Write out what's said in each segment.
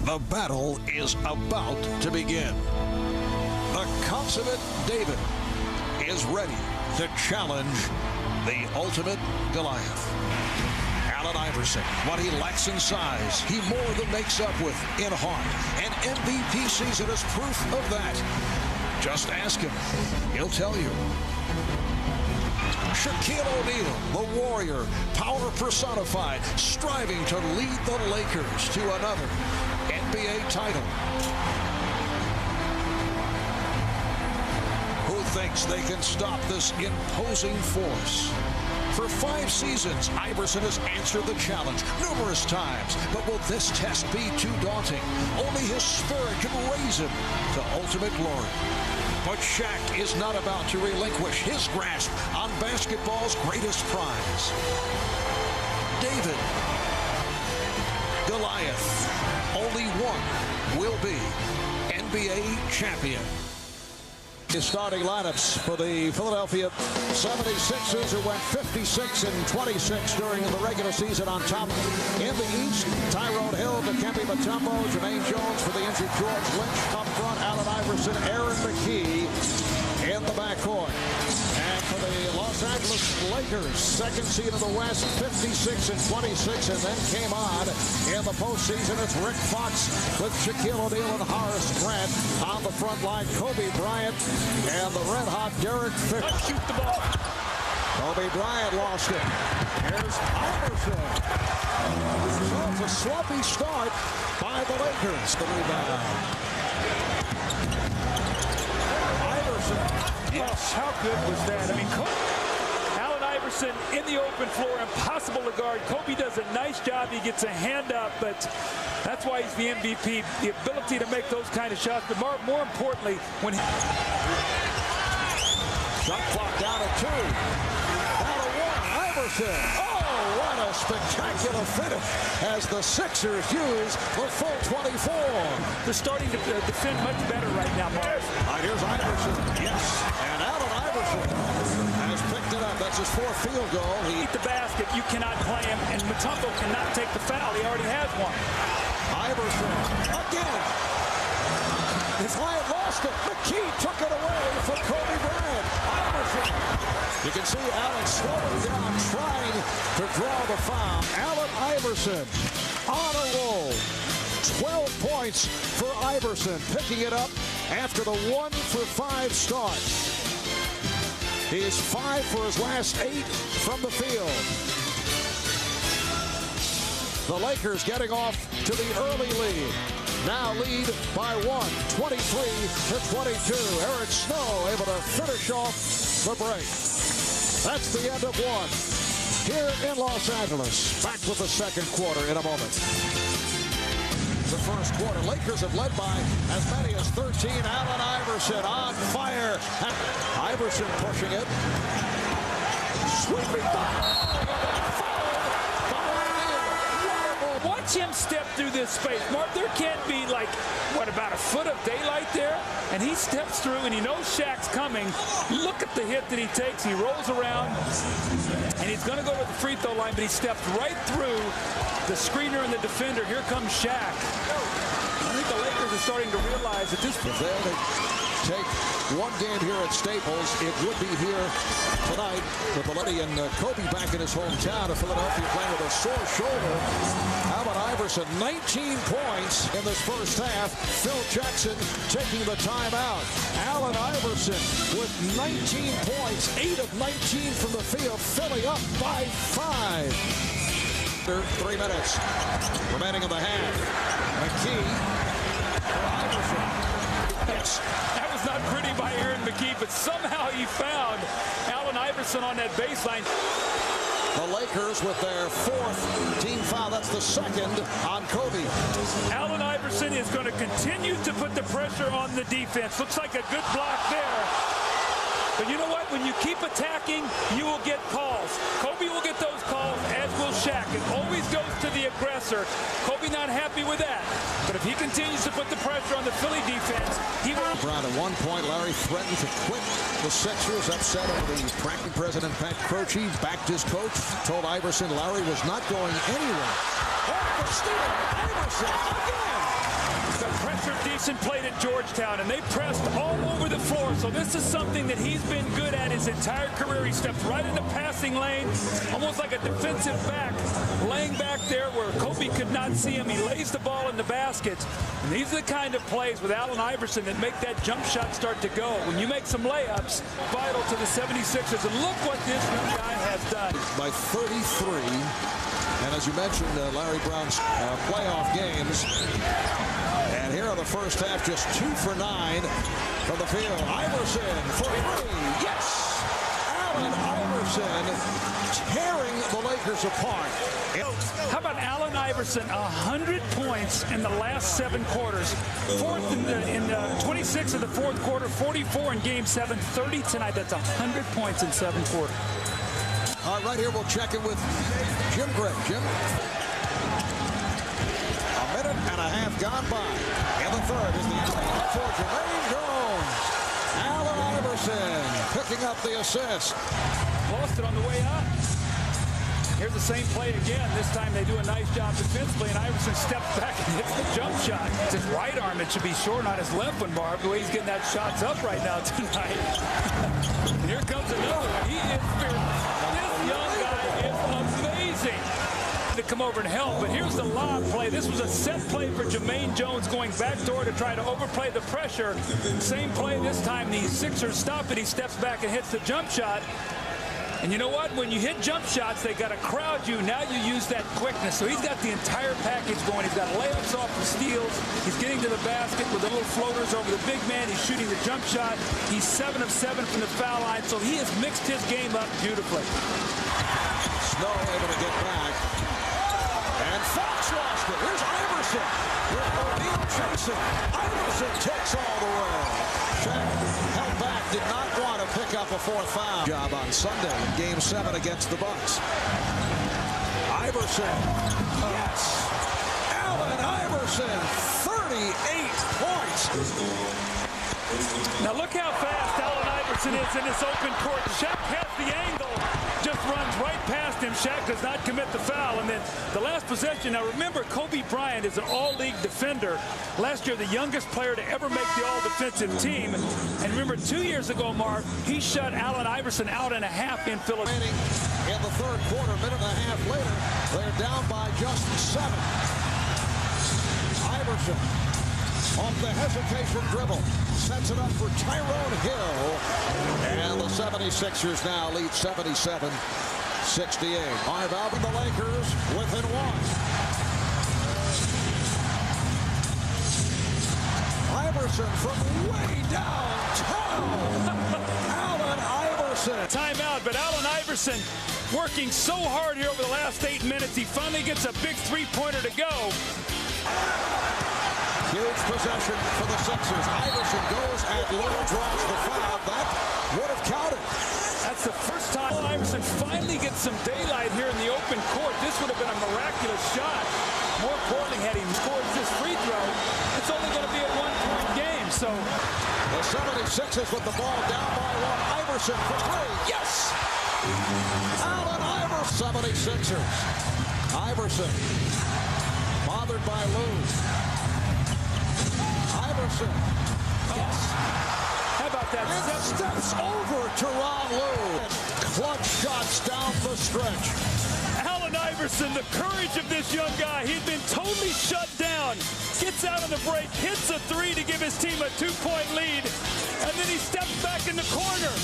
The battle is about to begin. The consummate David is ready to challenge the ultimate Goliath. Allen Iverson, what he lacks in size, he more than makes up with in heart. An MVP season is proof of that. Just ask him. He'll tell you. Shaquille O'Neal, the warrior, power personified, striving to lead the Lakers to another NBA title. Who thinks they can stop this imposing force? For 5 seasons, Iverson has answered the challenge numerous times. But will this test be too daunting? Only his spirit can raise him to ultimate glory. But Shaq is not about to relinquish his grasp on basketball's greatest prize. David, Goliath, only one will be NBA champion. His starting lineups for the Philadelphia 76ers, who went 56-26 during the regular season on top. In the East, Tyrone Hill, Dikembe Mutombo, Jermaine Jones for the injured George Lynch. Up front, Allen Iverson, Aaron McKie in the backcourt. And for the Los Angeles Lakers, second seed in the West, 56-26, and then came on in the postseason. It's Rick Fox with Shaquille O'Neal and Horace Grant on the front line. Kobe Bryant and the red-hot Derek Fisher. Let's shoot the ball. Kobe Bryant lost it. Here's Iverson. So it's a sloppy start by the Lakers. The rebound. Iverson. Yes, how good was that? I mean, Allen Iverson in the open floor, impossible to guard. Kobe does a nice job. He gets a hand up, but that's why he's the MVP. The ability to make those kind of shots, but more importantly, when he... Shot clock down at 2. Down to 1. Iverson. Oh, what a spectacular finish as the Sixers use the full 24. They're starting to defend much better right now, Mark. All right, here's Iverson. Yes, and Allen Iverson has picked it up. That's his 4th field goal. He eat the basket. You cannot play him, and Mutombo cannot take the foul. He already has one. Iverson again. His client lost it. McKee took it away for Kobe Bryant. Iverson. You can see Allen slowing down, trying to draw the foul. Allen Iverson on a roll. 12 points for Iverson, picking it up after the 1-for-5 start. He's 5 for his last 8 from the field. The Lakers getting off to the early lead. Now lead by 1, 23-22. Eric Snow able to finish off the break. That's the end of 1 here in Los Angeles. Back with the second quarter in a moment. The first quarter, Lakers have led by as many as 13. Allen Iverson on fire. Iverson pushing it. Sweeping by. Watch him step through this space. Mark, there can't be like, what, about a foot of daylight there? And he steps through and he knows Shaq's coming. Look at the hit that he takes. He rolls around and he's going to go to the free throw line, but he steps right through the screener and the defender. Here comes Shaq. I think the Lakers are starting to realize that this... If they take one game here at Staples, it would be here tonight with Lenny and Kobe back in his hometown of Philadelphia playing with a sore shoulder. Allen Iverson, 19 points in this first half. Phil Jackson taking the timeout. Allen Iverson with 19 points, 8 of 19 from the field, filling up by 5. 3 minutes remaining in the half. McKee for Iverson. Yes, that was not pretty by Aaron McKie, but somehow he found Allen Iverson on that baseline. The Lakers with their 4th team foul. That's the 2nd on Kobe. Allen Iverson is going to continue to put the pressure on the defense. Looks like a good block there. But you know what? When you keep attacking, you will get calls. Kobe will get those calls, as will Shaq. It always goes to the aggressor. Kobe not happy with that. But if he continues to put the pressure on the Philly defense, he will... Brown at one point, Larry threatened to quit the Sixers, upset over the practicing president, Pat Croce, backed his coach, told Iverson Larry was not going anywhere. Oh, the steal, Iverson again. Decent played at Georgetown, and they pressed all over the floor. So this is something that he's been good at his entire career. He steps right in the passing lane, almost like a defensive back, laying back there where Kobe could not see him. He lays the ball in the basket. And these are the kind of plays with Allen Iverson that make that jump shot start to go. When you make some layups, vital to the 76ers. And look what this young guy has done. By 33. And as you mentioned, Larry Brown's playoff games. And here in the first half, just 2 for 9 from the field. Iverson for 3. Yes! Allen Iverson tearing the Lakers apart. How about Allen Iverson? 100 points in the last 7 quarters. Fourth in 26 of the fourth quarter, 44 in Game 7, 30 tonight. That's 100 points in 7 quarters. All right, here we'll check in with Jim Gray. Jim? A minute and a half gone by. In the third is the alley for Jermaine Jones. Allen Iverson picking up the assist. Lost it on the way up. Here's the same play again. This time they do a nice job defensively, and Iverson steps back and hits the jump shot. It's his right arm. It should be short on his left one, Barb. The way he's getting that shot's up right now tonight. Here comes another one. He is fearless. This young guy is amazing to come over and help. But here's the lob play. This was a set play for Jermaine Jones going backdoor to try to overplay the pressure. Same play this time. The Sixers stop it. He steps back and hits the jump shot. And you know what? When you hit jump shots, they got to crowd you. Now you use that quickness. So he's got the entire package going. He's got layups off the steals. He's getting to the basket with the little floaters over the big man. He's shooting the jump shot. He's 7 of 7 from the foul line. So he has mixed his game up beautifully. Snow able to get back. And Fox lost it. Here's Iverson. With O'Neal chasing. Iverson takes all the way. Shaq held back, did not want to pick up a 4th foul. Job on Sunday in Game 7 against the Bucks. Iverson. Yes. Allen Iverson, 38 points. Now look how fast Allen Iverson is in this open court. Shaq has the angle, just runs right past him. Shaq does not commit the foul. And then the last possession. Now remember, Kobe Bryant is an all-league defender. Last year, the youngest player to ever make the all-defensive team. And remember, 2 years ago, Mark, he shut Allen Iverson out and a half in Philadelphia. In the third quarter, minute and a half later, they're down by just 7. Iverson off the hesitation dribble. Sets it up for Tyrone Hill. And the 76ers now lead 77-68. Marv Albin, the Lakers, within 1. Iverson from way downtown. Allen Iverson. Timeout, but Allen Iverson working so hard here over the last 8 minutes. He finally gets a big three-pointer to go. Huge possession for the Sixers. Iverson goes at low, draws the foul. That would have counted. That's the first time Iverson finally gets some daylight here in the open court. This would have been a miraculous shot. More importantly, had he scored this free throw, it's only going to be a 1-point game. So the 76ers with the ball down by 1. Iverson for 3. Yes! Allen Iverson. 76ers. Iverson. Bothered by Lou. Iverson. Yes. How about that? And steps over Tyronn Lue. Clutch shots down the stretch. Allen Iverson, the courage of this young guy. He'd been totally shut down. Gets out on the break, hits a 3 to give his team a 2-point lead. And then he steps back in the corner.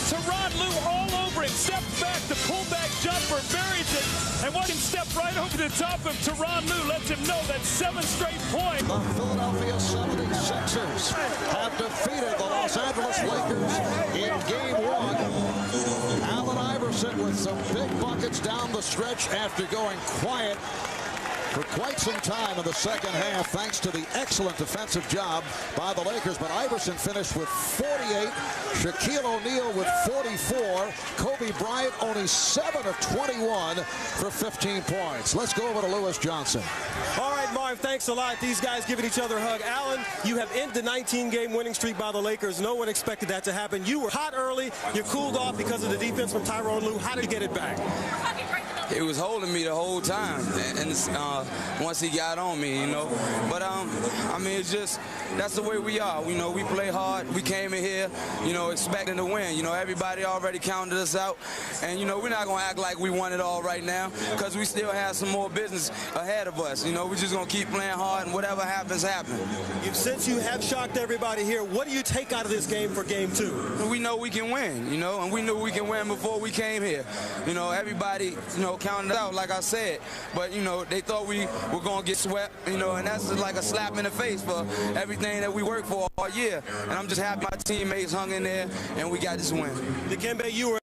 Tyronn Lue all over him. Steps back, the pullback jumper, buries it. And watch him step right over the top of Tyronn Lue. Lets him know that's 7 straight points. The Philadelphia 76ers have defeated the Los Angeles Lakers in Game 1. Allen Iverson with some big buckets down the stretch after going quiet for quite some time in the second half, thanks to the excellent defensive job by the Lakers. But Iverson finished with 48. Shaquille O'Neal with 44. Kobe Bryant only 7 of 21 for 15 points. Let's go over to Lewis Johnson. All right, Marv, thanks a lot. These guys giving each other a hug. Allen, you have ended the 19-game winning streak by the Lakers. No one expected that to happen. You were hot early. You cooled off because of the defense from Tyronn Lue. How did you get it back? He was holding me the whole time, and once he got on me, you know. But I mean, it's just that's the way we are. You know, we play hard. We came in here, you know, expecting to win. You know, everybody already counted us out, and you know, we're not gonna act like we won it all right now, because we still have some more business ahead of us. You know, we're just gonna keep playing hard, and whatever happens, happens. Since you have shocked everybody here, what do you take out of this game for game 2? We know we can win, you know, and we knew we can win before we came here. You know, everybody, you know, counted us out, like I said, but you know, they thought we were gonna get swept, you know, and that's just like a slap in the face for everything that we worked for all year. And I'm just happy my teammates hung in there and we got this win. Dikembe, you were